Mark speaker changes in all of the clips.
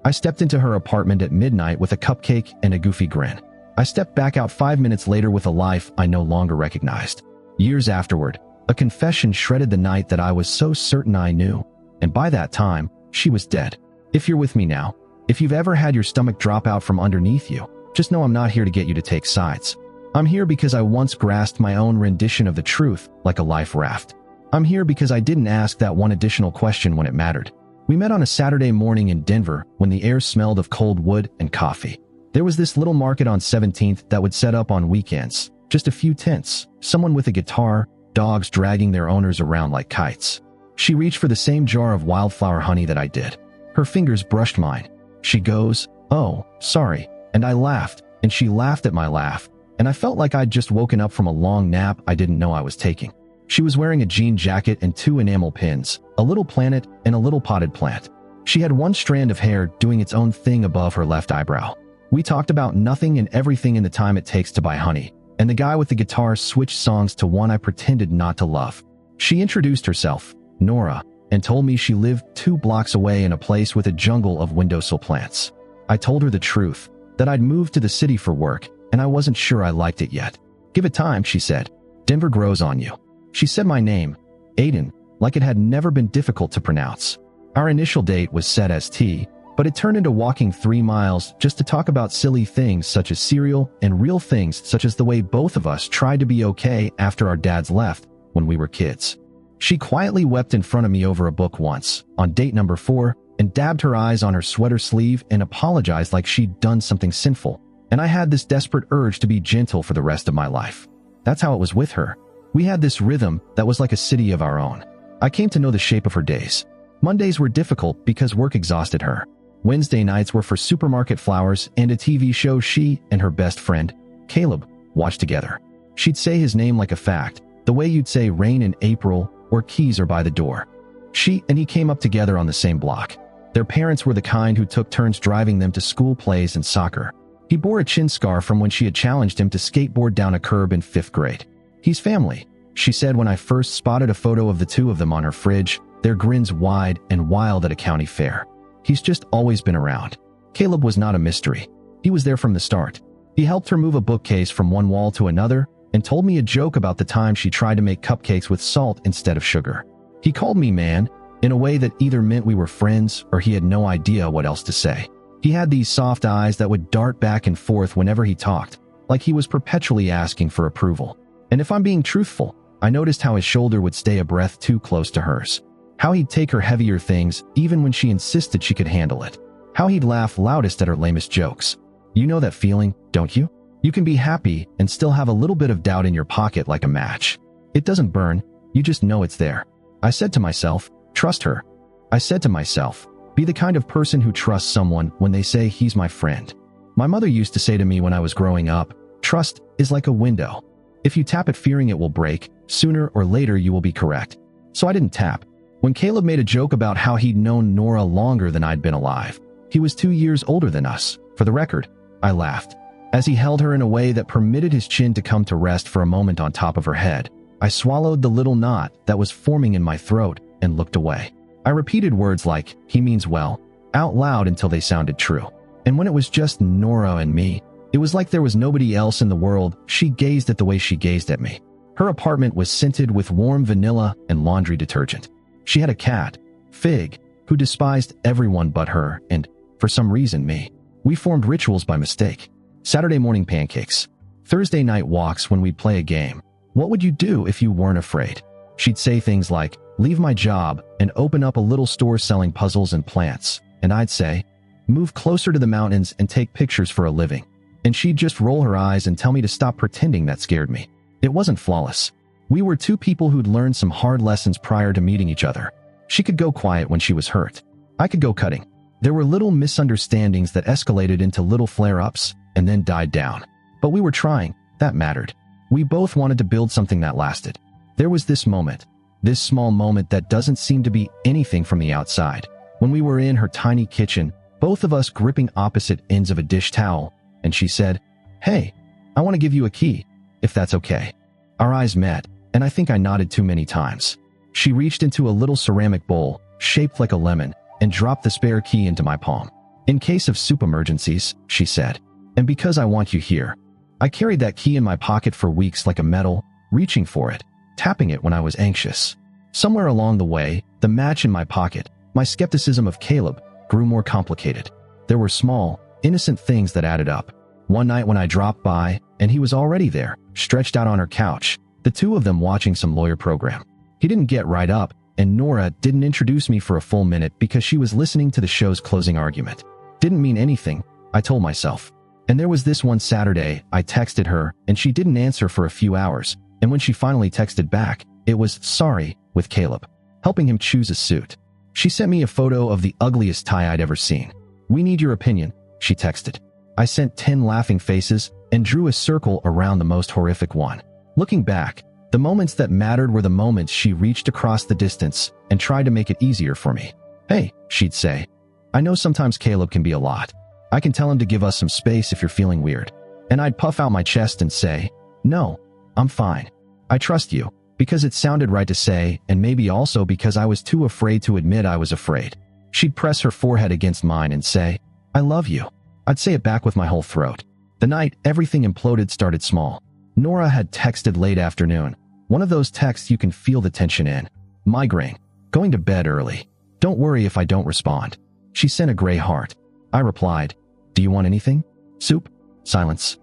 Speaker 1: I stepped into her apartment at midnight with a cupcake and a goofy grin. I stepped back out 5 minutes later with a life I no longer recognized. Years afterward, a confession shredded the night that I was so certain I knew, and by that time, she was dead. If you're with me now, if you've ever had your stomach drop out from underneath you, just know I'm not here to get you to take sides. I'm here because I once grasped my own rendition of the truth like a life raft. I'm here because I didn't ask that one additional question when it mattered. We met on a Saturday morning in Denver when the air smelled of cold wood and coffee. There was this little market on 17th that would set up on weekends. Just a few tents, someone with a guitar, dogs dragging their owners around like kites. She reached for the same jar of wildflower honey that I did. Her fingers brushed mine. She goes, "Oh, sorry," and I laughed, and she laughed at my laugh, and I felt like I'd just woken up from a long nap I didn't know I was taking. She was wearing a jean jacket and 2 enamel pins, a little planet and a little potted plant. She had one strand of hair doing its own thing above her left eyebrow. We talked about nothing and everything in the time it takes to buy honey, and the guy with the guitar switched songs to one I pretended not to love. She introduced herself, Nora, and told me she lived 2 blocks away in a place with a jungle of windowsill plants. I told her the truth, that I'd moved to the city for work, and I wasn't sure I liked it yet. "Give it time," she said. "Denver grows on you." She said my name, Aiden, like it had never been difficult to pronounce. Our initial date was set as T, but it turned into walking 3 miles just to talk about silly things such as cereal and real things such as the way both of us tried to be okay after our dads left when we were kids. She quietly wept in front of me over a book once, on date number 4, and dabbed her eyes on her sweater sleeve and apologized like she'd done something sinful, and I had this desperate urge to be gentle for the rest of my life. That's how it was with her. We had this rhythm that was like a city of our own. I came to know the shape of her days. Mondays were difficult because work exhausted her. Wednesday nights were for supermarket flowers and a TV show she and her best friend, Caleb, watched together. She'd say his name like a fact, the way you'd say rain in April or keys are by the door. She and he came up together on the same block. Their parents were the kind who took turns driving them to school plays and soccer. He bore a chin scar from when she had challenged him to skateboard down a curb in 5th grade. "He's family," she said when I first spotted a photo of the 2 of them on her fridge, their grins wide and wild at a county fair. "He's just always been around." Caleb was not a mystery. He was there from the start. He helped her move a bookcase from one wall to another and told me a joke about the time she tried to make cupcakes with salt instead of sugar. He called me man in a way that either meant we were friends or he had no idea what else to say. He had these soft eyes that would dart back and forth whenever he talked, like he was perpetually asking for approval. And if I'm being truthful, I noticed how his shoulder would stay a breath too close to hers. How he'd take her heavier things even when she insisted she could handle it. How he'd laugh loudest at her lamest jokes. You know that feeling, don't you? You can be happy and still have a little bit of doubt in your pocket like a match. It doesn't burn, you just know it's there. I said to myself, trust her. I said to myself, be the kind of person who trusts someone when they say he's my friend. My mother used to say to me when I was growing up, trust is like a window. If you tap it fearing it will break, sooner or later you will be correct. So I didn't tap. When Caleb made a joke about how he'd known Nora longer than I'd been alive, he was 2 years older than us. For the record, I laughed. As he held her in a way that permitted his chin to come to rest for a moment on top of her head, I swallowed the little knot that was forming in my throat and looked away. I repeated words like, he means well, out loud until they sounded true. And when it was just Nora and me, it was like there was nobody else in the world. She gazed at the way she gazed at me. Her apartment was scented with warm vanilla and laundry detergent. She had a cat, Fig, who despised everyone but her and, for some reason, me. We formed rituals by mistake. Saturday morning pancakes. Thursday night walks when we'd play a game. What would you do if you weren't afraid? She'd say things like, leave my job and open up a little store selling puzzles and plants. And I'd say, move closer to the mountains and take pictures for a living. And she'd just roll her eyes and tell me to stop pretending that scared me. It wasn't flawless. We were 2 people who'd learned some hard lessons prior to meeting each other. She could go quiet when she was hurt. I could go cutting. There were little misunderstandings that escalated into little flare-ups and then died down. But we were trying. That mattered. We both wanted to build something that lasted. There was this moment, this small moment that doesn't seem to be anything from the outside. When we were in her tiny kitchen, both of us gripping opposite ends of a dish towel, and she said, hey, I want to give you a key, if that's okay. Our eyes met, and I think I nodded too many times. She reached into a little ceramic bowl, shaped like a lemon, and dropped the spare key into my palm. In case of soup emergencies, she said. And because I want you here. I carried that key in my pocket for weeks like a medal, reaching for it, tapping it when I was anxious. Somewhere along the way, the match in my pocket, my skepticism of Caleb, grew more complicated. There were small, innocent things that added up. One night when I dropped by, and he was already there, stretched out on her couch, the two of them watching some lawyer program. He didn't get right up, and Nora didn't introduce me for a full minute because she was listening to the show's closing argument. Didn't mean anything, I told myself. And there was this one Saturday, I texted her, and she didn't answer for a few hours, and when she finally texted back, it was sorry, with Caleb, helping him choose a suit. She sent me a photo of the ugliest tie I'd ever seen. We need your opinion, she texted. I sent 10 laughing faces and drew a circle around the most horrific one. Looking back, the moments that mattered were the moments she reached across the distance and tried to make it easier for me. Hey, she'd say. I know sometimes Caleb can be a lot. I can tell him to give us some space if you're feeling weird. And I'd puff out my chest and say, no, I'm fine. I trust you, because it sounded right to say, and maybe also because I was too afraid to admit I was afraid. She'd press her forehead against mine and say, I love you. I'd say it back with my whole throat. The night everything imploded started small. Nora had texted late afternoon. One of those texts you can feel the tension in. Migraine. Going to bed early. Don't worry if I don't respond. She sent a gray heart. I replied, do you want anything? Soup? Silence.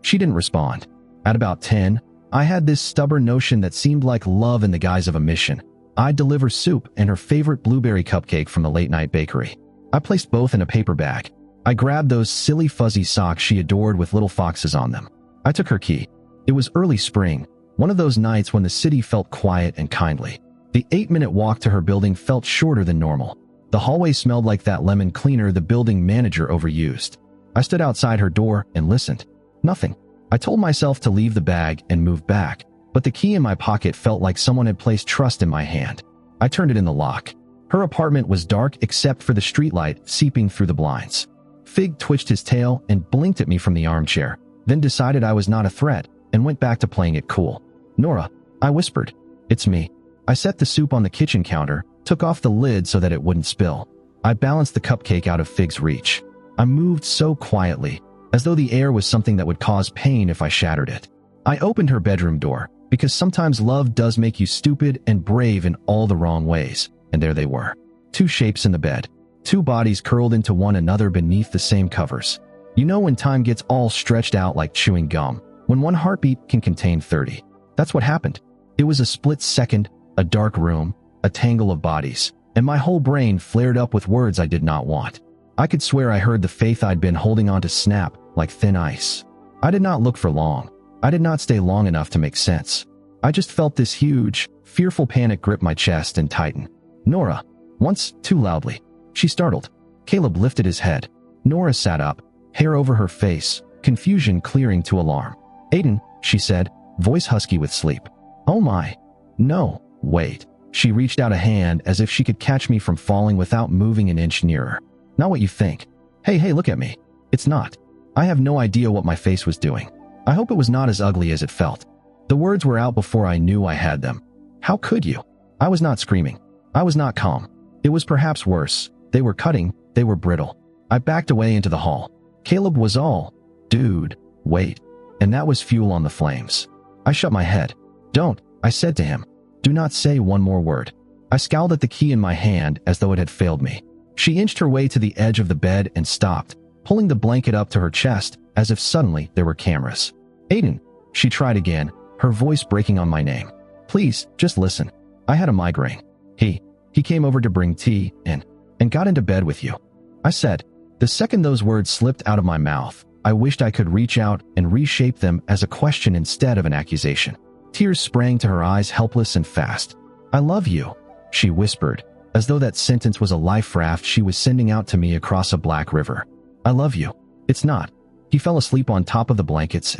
Speaker 1: She didn't respond. At about 10, I had this stubborn notion that seemed like love in the guise of a mission. I'd deliver soup and her favorite blueberry cupcake from the late-night bakery. I placed both in a paper bag. I grabbed those silly fuzzy socks she adored with little foxes on them. I took her key. It was early spring, one of those nights when the city felt quiet and kindly. The 8-minute walk to her building felt shorter than normal. The hallway smelled like that lemon cleaner the building manager overused. I stood outside her door and listened. Nothing. I told myself to leave the bag and move back, but the key in my pocket felt like someone had placed trust in my hand. I turned it in the lock. Her apartment was dark except for the streetlight seeping through the blinds. Fig twitched his tail and blinked at me from the armchair, then decided I was not a threat and went back to playing it cool. Nora, I whispered. It's me. I set the soup on the kitchen counter, took off the lid so that it wouldn't spill. I balanced the cupcake out of Fig's reach. I moved so quietly, as though the air was something that would cause pain if I shattered it. I opened her bedroom door, because sometimes love does make you stupid and brave in all the wrong ways, and there they were. Two shapes in the bed. Two bodies curled into one another beneath the same covers. You know when time gets all stretched out like chewing gum, when one heartbeat can contain 30. That's what happened. It was a split second, a dark room, a tangle of bodies, and my whole brain flared up with words I did not want. I could swear I heard the faith I'd been holding on to snap like thin ice. I did not look for long. I did not stay long enough to make sense. I just felt this huge, fearful panic grip my chest and tighten. Nora, once too loudly. She startled. Caleb lifted his head. Nora sat up, hair over her face, confusion clearing to alarm. Aiden, she said, voice husky with sleep. Oh my. No, wait. She reached out a hand as if she could catch me from falling without moving an inch nearer. Not what you think. Hey, look at me. It's not. I have no idea what my face was doing. I hope it was not as ugly as it felt. The words were out before I knew I had them. How could you? I was not screaming. I was not calm. It was perhaps worse. They were cutting. They were brittle. I backed away into the hall. Caleb was all, dude, wait. And that was fuel on the flames. I shut my head. Don't, I said to him. Do not say one more word. I scowled at the key in my hand as though it had failed me. She inched her way to the edge of the bed and stopped, pulling the blanket up to her chest as if suddenly there were cameras. Aiden, she tried again, her voice breaking on my name. Please, just listen. I had a migraine. He came over to bring tea and got into bed with you. I said. The second those words slipped out of my mouth, I wished I could reach out and reshape them as a question instead of an accusation. Tears sprang to her eyes helpless and fast. I love you, she whispered, as though that sentence was a life raft she was sending out to me across a black river. I love you. It's not. He fell asleep on top of the blankets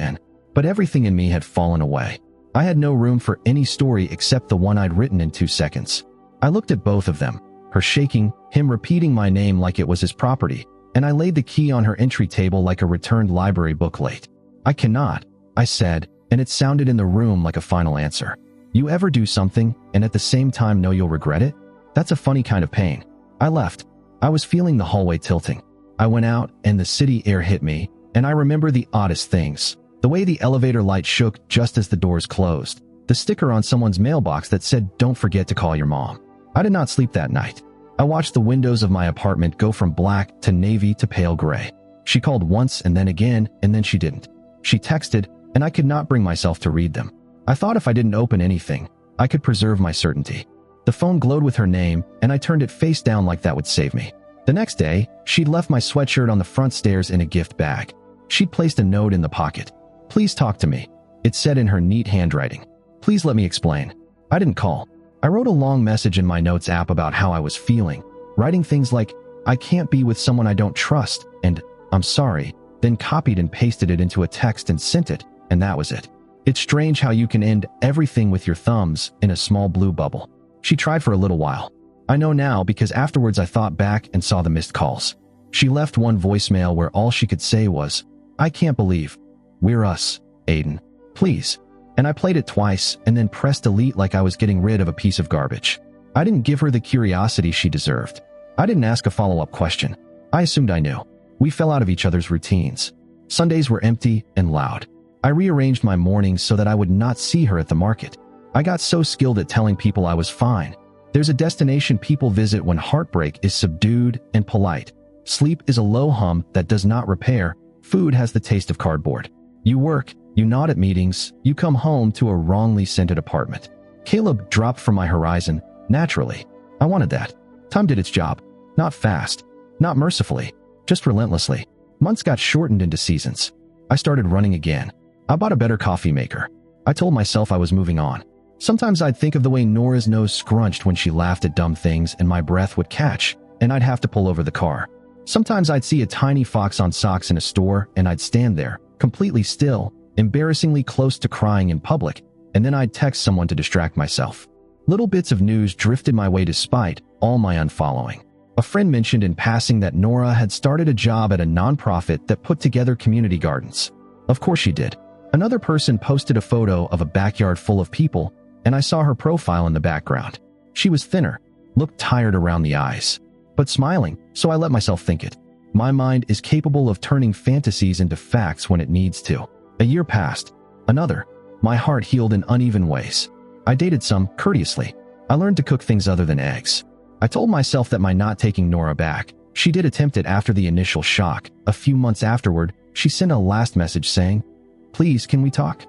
Speaker 1: but everything in me had fallen away. I had no room for any story except the one I'd written in 2 seconds. I looked at both of them, her shaking, him repeating my name like it was his property, and I laid the key on her entry table like a returned library book late. I cannot, I said, and it sounded in the room like a final answer. You ever do something and at the same time know you'll regret it? That's a funny kind of pain. I left. I was feeling the hallway tilting. I went out, and the city air hit me, and I remember the oddest things. The way the elevator light shook just as the doors closed. The sticker on someone's mailbox that said, "Don't forget to call your mom." I did not sleep that night. I watched the windows of my apartment go from black to navy to pale gray. She called once and then again, and then she didn't. She texted, and I could not bring myself to read them. I thought if I didn't open anything, I could preserve my certainty. The phone glowed with her name, and I turned it face down like that would save me. The next day, she'd left my sweatshirt on the front stairs in a gift bag. She'd placed a note in the pocket. "Please talk to me," it said in her neat handwriting. "Please let me explain." I didn't call. I wrote a long message in my notes app about how I was feeling, writing things like, "I can't be with someone I don't trust," and "I'm sorry," then copied and pasted it into a text and sent it, and that was it. It's strange how you can end everything with your thumbs in a small blue bubble. She tried for a little while. I know now because afterwards I thought back and saw the missed calls. She left one voicemail where all she could say was, "I can't believe we're us, Aiden. Please." And I played it twice and then pressed delete like I was getting rid of a piece of garbage. I didn't give her the curiosity she deserved. I didn't ask a follow-up question. I assumed I knew. We fell out of each other's routines. Sundays were empty and loud. I rearranged my mornings so that I would not see her at the market. I got so skilled at telling people I was fine. There's a destination people visit when heartbreak is subdued and polite. Sleep is a low hum that does not repair. Food has the taste of cardboard. You work, you nod at meetings, you come home to a wrongly scented apartment. Caleb dropped from my horizon, naturally. I wanted that. Time did its job. Not fast, not mercifully, just relentlessly. Months got shortened into seasons. I started running again. I bought a better coffee maker. I told myself I was moving on. Sometimes I'd think of the way Nora's nose scrunched when she laughed at dumb things and my breath would catch, and I'd have to pull over the car. Sometimes I'd see a tiny fox on socks in a store and I'd stand there, completely still, embarrassingly close to crying in public, and then I'd text someone to distract myself. Little bits of news drifted my way despite all my unfollowing. A friend mentioned in passing that Nora had started a job at a nonprofit that put together community gardens. Of course she did. Another person posted a photo of a backyard full of people, and I saw her profile in the background. She was thinner, looked tired around the eyes, but smiling, so I let myself think it. My mind is capable of turning fantasies into facts when it needs to. A year passed. Another. My heart healed in uneven ways. I dated some, courteously. I learned to cook things other than eggs. I told myself that my not taking Nora back. She did attempt it after the initial shock. A few months afterward, she sent a last message saying, "Please, can we talk?"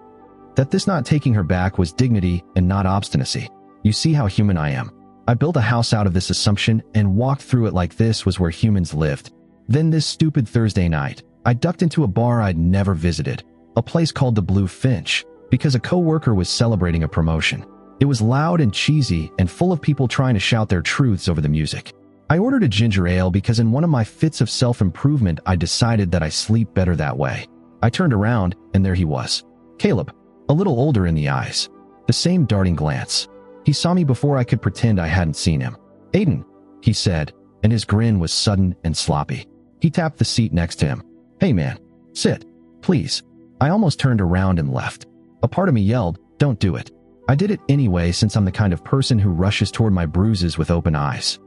Speaker 1: That this not taking her back was dignity and not obstinacy. You see how human I am. I built a house out of this assumption and walked through it like this was where humans lived. Then this stupid Thursday night, I ducked into a bar I'd never visited, a place called the Blue Finch, because a coworker was celebrating a promotion. It was loud and cheesy and full of people trying to shout their truths over the music. I ordered a ginger ale because in one of my fits of self-improvement I decided that I sleep better that way. I turned around and there he was. Caleb, a little older in the eyes. The same darting glance. He saw me before I could pretend I hadn't seen him. "Aiden," he said, and his grin was sudden and sloppy. He tapped the seat next to him. "Hey man, sit, please." I almost turned around and left. A part of me yelled, "Don't do it." I did it anyway since I'm the kind of person who rushes toward my bruises with open eyes.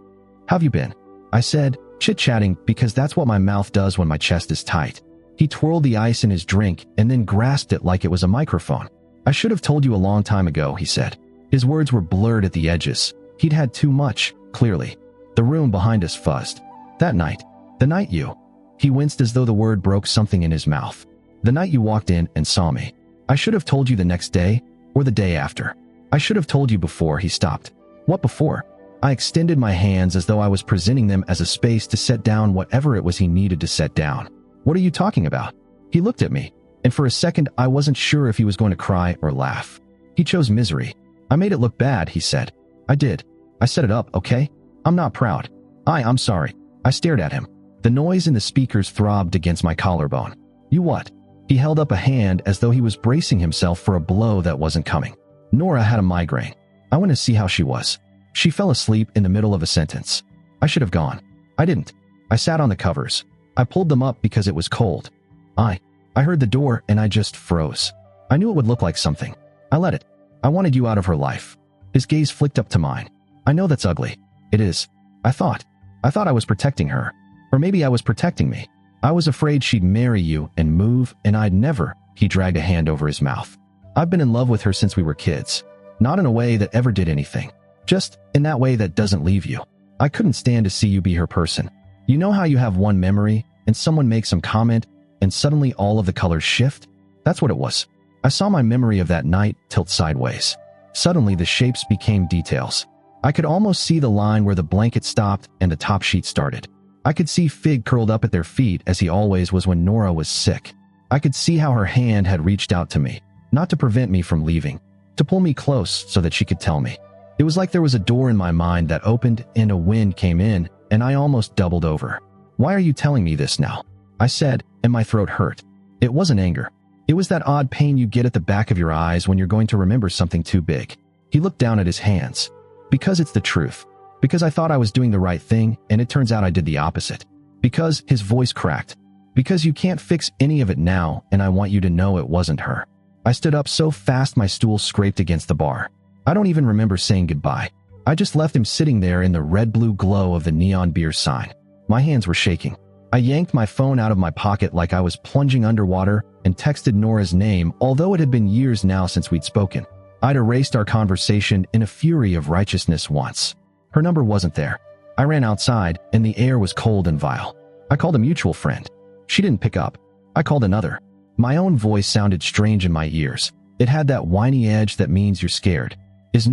Speaker 1: "How've you been?" I said, chit-chatting because that's what my mouth does when my chest is tight. He twirled the ice in his drink and then grasped it like it was a microphone. "I should have told you a long time ago," he said. His words were blurred at the edges. He'd had too much, clearly. The room behind us fuzzed. "That night. The night you..." He winced as though the word broke something in his mouth. "The night you walked in and saw me. I should have told you the next day, or the day after. I should have told you before." He stopped. "What before?" I extended my hands as though I was presenting them as a space to set down whatever it was he needed to set down. "What are you talking about?" He looked at me, and for a second I wasn't sure if he was going to cry or laugh. He chose misery. "I made it look bad," he said. "I did. I set it up, okay? I'm not proud. I'm sorry." I stared at him. The noise in the speakers throbbed against my collarbone. "You what?" He held up a hand as though he was bracing himself for a blow that wasn't coming. "Nora had a migraine. I went to see how she was. She fell asleep in the middle of a sentence. I should have gone. I didn't. I sat on the covers. I pulled them up because it was cold. I heard the door and I just froze. I knew it would look like something. I let it. I wanted you out of her life." His gaze flicked up to mine. "I know that's ugly. It is. I thought I was protecting her. Or maybe I was protecting me. I was afraid she'd marry you and move, and I'd never. He dragged a hand over his mouth. I've been in love with her since we were kids. Not in a way that ever did anything. Just in that way that doesn't leave you. I couldn't stand to see you be her person. You know how you have one memory, and someone makes some comment, and suddenly all of the colors shift? That's what it was. I saw my memory of that night tilt sideways. Suddenly the shapes became details. I could almost see the line where the blanket stopped and the top sheet started. I could see Fig curled up at their feet as he always was when Nora was sick. I could see how her hand had reached out to me, not to prevent me from leaving, to pull me close so that she could tell me. It was like there was a door in my mind that opened and a wind came in, and I almost doubled over. Why are you telling me this now? I said, and my throat hurt. It wasn't anger. It was that odd pain you get at the back of your eyes when you're going to remember something too big. He looked down at his hands. Because it's the truth. Because I thought I was doing the right thing, and it turns out I did the opposite. Because his voice cracked. Because you can't fix any of it now, and I want you to know it wasn't her. I stood up so fast my stool scraped against the bar. I don't even remember saying goodbye. I just left him sitting there in the red-blue glow of the neon beer sign. My hands were shaking. I yanked my phone out of my pocket like I was plunging underwater and texted Nora's name, although it had been years now since we'd spoken. I'd erased our conversation in a fury of righteousness once. Her number wasn't there. I ran outside, and the air was cold and vile. I called a mutual friend. She didn't pick up. I called another. My own voice sounded strange in my ears. It had that whiny edge that means you're scared. Is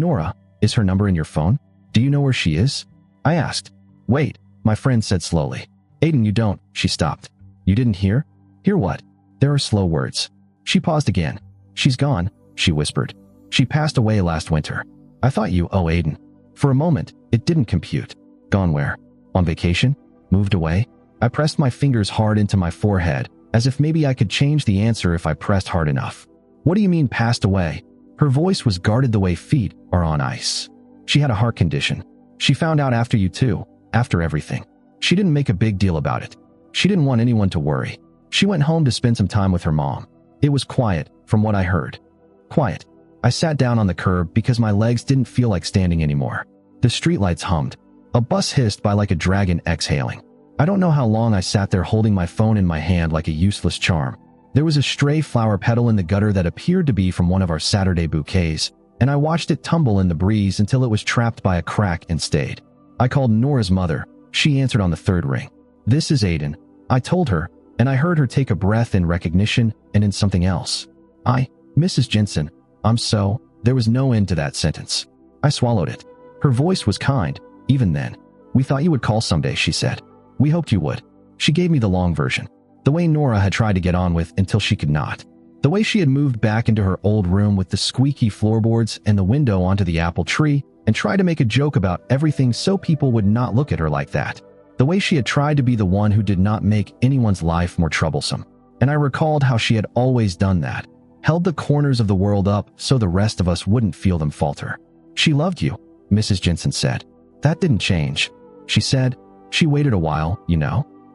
Speaker 1: her number in your phone? Do you know where she is? I asked. Wait, my friend said slowly. Aiden, you don't. She stopped. You didn't hear? Hear what? There are slow words. She paused again. She's gone, she whispered. She passed away last winter. I thought you, oh Aiden. For a moment, it didn't compute. Gone where? On vacation? Moved away? I pressed my fingers hard into my forehead, as if maybe I could change the answer if I pressed hard enough. What do you mean passed away? Her voice was guarded the way feet are on ice. She had a heart condition. She found out after you too, after everything. She didn't make a big deal about it. She didn't want anyone to worry. She went home to spend some time with her mom. It was quiet, from what I heard. Quiet. I sat down on the curb because my legs didn't feel like standing anymore. The streetlights hummed. A bus hissed by like a dragon exhaling. I don't know how long I sat there holding my phone in my hand like a useless charm. There was a stray flower petal in the gutter that appeared to be from one of our Saturday bouquets, and I watched it tumble in the breeze until it was trapped by a crack and stayed. I called Nora's mother. She answered on the third ring. This is Aiden. I told her, and I heard her take a breath in recognition and in something else. Mrs. Jensen, there was no end to that sentence. I swallowed it. Her voice was kind, even then. We thought you would call someday, she said. We hoped you would. She gave me the long version. The way Nora had tried to get on with until she could not. The way she had moved back into her old room with the squeaky floorboards and the window onto the apple tree and tried to make a joke about everything so people would not look at her like that. The way she had tried to be the one who did not make anyone's life more troublesome. And I recalled how she had always done that. Held the corners of the world up so the rest of us wouldn't feel them falter. She loved you, Mrs. Jensen said. That didn't change. She said, she waited a while,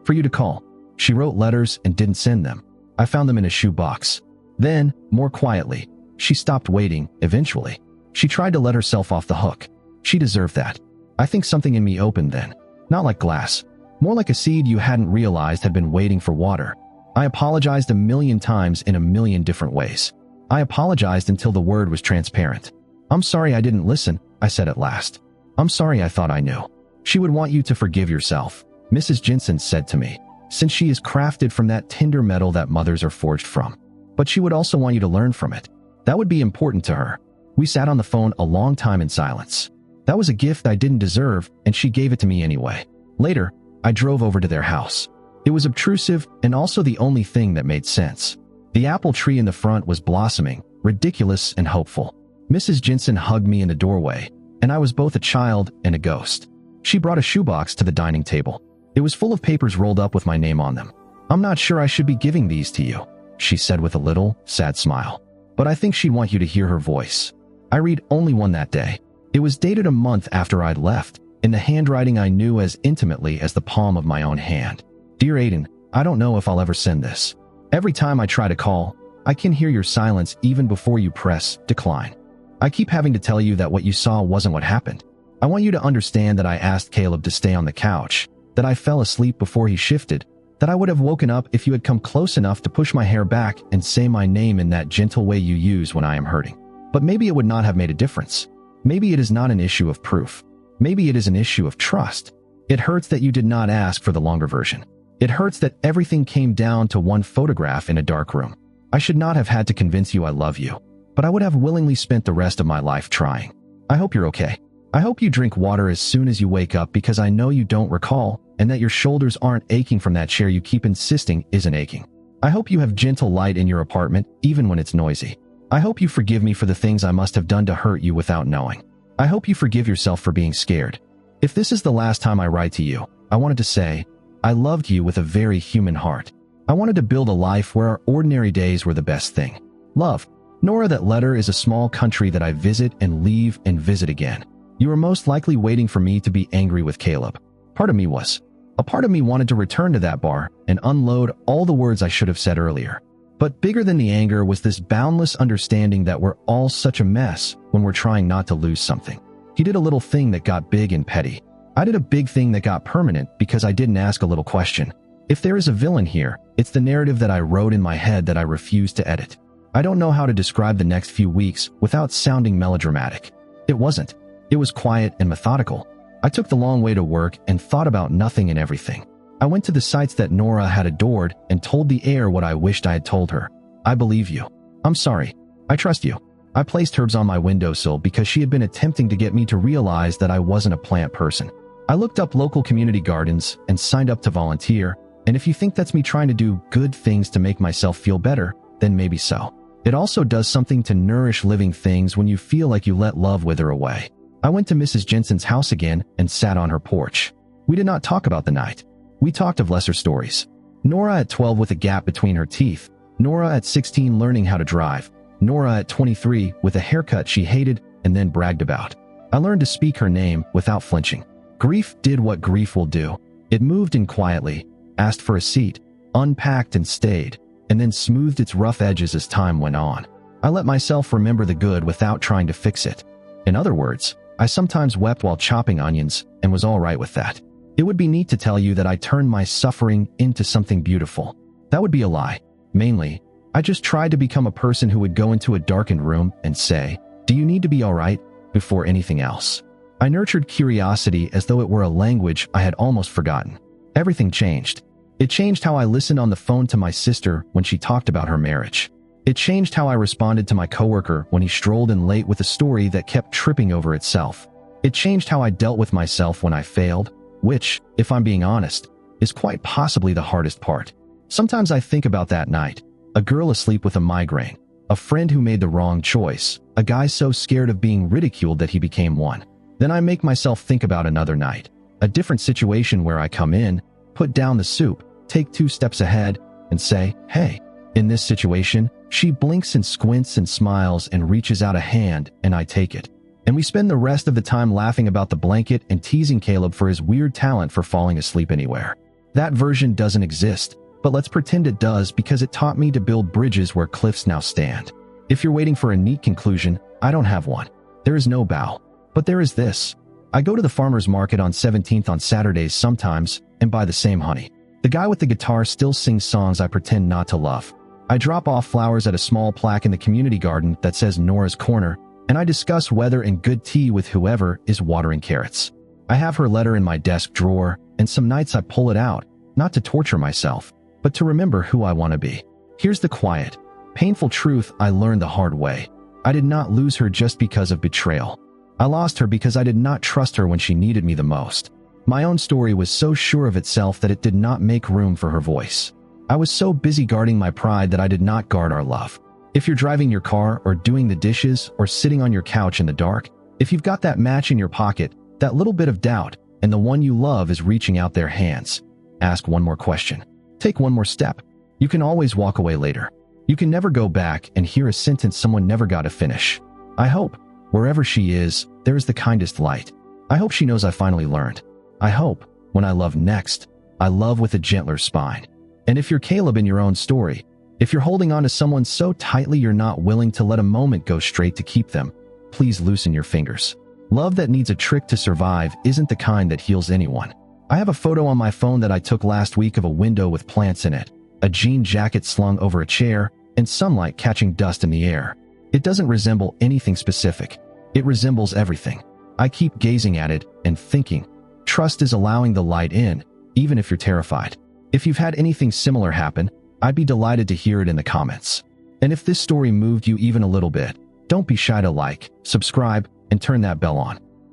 Speaker 1: for you to call. She wrote letters and didn't send them. I found them in a shoebox. Then, more quietly, she stopped waiting, eventually. She tried to let herself off the hook. She deserved that. I think something in me opened then. Not like glass. More like a seed you hadn't realized had been waiting for water. I apologized a million times in a million different ways. I apologized until the word was transparent. I'm sorry I didn't listen, I said at last. I'm sorry I thought I knew. She would want you to forgive yourself, Mrs. Jensen said to me, since she is crafted from that tender metal that mothers are forged from. But she would also want you to learn from it. That would be important to her. We sat on the phone a long time in silence. That was a gift I didn't deserve, and she gave it to me anyway. Later, I drove over to their house. It was obtrusive and also the only thing that made sense. The apple tree in the front was blossoming, ridiculous and hopeful. Mrs. Jensen hugged me in the doorway, and I was both a child and a ghost. She brought a shoebox to the dining table. It was full of papers rolled up with my name on them. I'm not sure I should be giving these to you, she said with a little, sad smile. But I think she'd want you to hear her voice. I read only one that day. It was dated a month after I'd left, in the handwriting I knew as intimately as the palm of my own hand. Dear Aiden, I don't know if I'll ever send this. Every time I try to call, I can hear your silence even before you press decline. I keep having to tell you that what you saw wasn't what happened. I want you to understand that I asked Caleb to stay on the couch, that I fell asleep before he shifted, that I would have woken up if you had come close enough to push my hair back and say my name in that gentle way you use when I am hurting. But maybe it would not have made a difference. Maybe it is not an issue of proof. Maybe it is an issue of trust. It hurts that you did not ask for the longer version. It hurts that everything came down to one photograph in a dark room. I should not have had to convince you I love you, but I would have willingly spent the rest of my life trying. I hope you're okay. I hope you drink water as soon as you wake up because I know you don't recall, and that your shoulders aren't aching from that chair you keep insisting isn't aching. I hope you have gentle light in your apartment, even when it's noisy. I hope you forgive me for the things I must have done to hurt you without knowing. I hope you forgive yourself for being scared. If this is the last time I write to you, I wanted to say, I loved you with a very human heart. I wanted to build a life where our ordinary days were the best thing. Love. Nora. That letter is a small country that I visit and leave and visit again. You were most likely waiting for me to be angry with Caleb. Part of me was. A part of me wanted to return to that bar and unload all the words I should have said earlier. But bigger than the anger was this boundless understanding that we're all such a mess when we're trying not to lose something. He did a little thing that got big and petty. I did a big thing that got permanent because I didn't ask a little question. If there is a villain here, it's the narrative that I wrote in my head that I refused to edit. I don't know how to describe the next few weeks without sounding melodramatic. It wasn't. It was quiet and methodical. I took the long way to work and thought about nothing and everything. I went to the sites that Nora had adored and told the air what I wished I had told her. I believe you. I'm sorry. I trust you. I placed herbs on my windowsill because she had been attempting to get me to realize that I wasn't a plant person. I looked up local community gardens and signed up to volunteer, and if you think that's me trying to do good things to make myself feel better, then maybe so. It also does something to nourish living things when you feel like you let love wither away. I went to Mrs. Jensen's house again and sat on her porch. We did not talk about the night. We talked of lesser stories. Nora at 12 with a gap between her teeth. Nora at 16 learning how to drive. Nora at 23 with a haircut she hated and then bragged about. I learned to speak her name without flinching. Grief did what grief will do. It moved in quietly, asked for a seat, unpacked and stayed, and then smoothed its rough edges as time went on. I let myself remember the good without trying to fix it. In other words, I sometimes wept while chopping onions and was all right with that. It would be neat to tell you that I turned my suffering into something beautiful. That would be a lie. Mainly, I just tried to become a person who would go into a darkened room and say, "Do you need to be all right?" before anything else. I nurtured curiosity as though it were a language I had almost forgotten. Everything changed. It changed how I listened on the phone to my sister when she talked about her marriage. It changed how I responded to my coworker when he strolled in late with a story that kept tripping over itself. It changed how I dealt with myself when I failed, which, if I'm being honest, is quite possibly the hardest part. Sometimes I think about that night, a girl asleep with a migraine, a friend who made the wrong choice, a guy so scared of being ridiculed that he became one. Then I make myself think about another night, a different situation where I come in, put down the soup, take 2 steps ahead, and say, "Hey." In this situation, she blinks and squints and smiles and reaches out a hand, and I take it. And we spend the rest of the time laughing about the blanket and teasing Caleb for his weird talent for falling asleep anywhere. That version doesn't exist, but let's pretend it does because it taught me to build bridges where cliffs now stand. If you're waiting for a neat conclusion, I don't have one. There is no bow. But there is this. I go to the farmer's market on 17th on Saturdays sometimes and buy the same honey. The guy with the guitar still sings songs I pretend not to love. I drop off flowers at a small plaque in the community garden that says Nora's Corner, and I discuss weather and good tea with whoever is watering carrots. I have her letter in my desk drawer, and some nights I pull it out, not to torture myself, but to remember who I want to be. Here's the quiet, painful truth I learned the hard way. I did not lose her just because of betrayal. I lost her because I did not trust her when she needed me the most. My own story was so sure of itself that it did not make room for her voice. I was so busy guarding my pride that I did not guard our love. If you're driving your car or doing the dishes or sitting on your couch in the dark, if you've got that match in your pocket, that little bit of doubt, and the one you love is reaching out their hands, ask one more question. Take one more step. You can always walk away later. You can never go back and hear a sentence someone never got to finish. I hope, wherever she is, there is the kindest light. I hope she knows I finally learned. I hope, when I love next, I love with a gentler spine. And if you're Caleb in your own story, if you're holding on to someone so tightly you're not willing to let a moment go straight to keep them, please loosen your fingers. Love that needs a trick to survive isn't the kind that heals anyone. I have a photo on my phone that I took last week of a window with plants in it, a jean jacket slung over a chair, and sunlight catching dust in the air. It doesn't resemble anything specific. It resembles everything. I keep gazing at it and thinking, trust is allowing the light in, even if you're terrified. If you've had anything similar happen, I'd be delighted to hear it in the comments. And if this story moved you even a little bit, don't be shy to like, subscribe, and turn that bell on.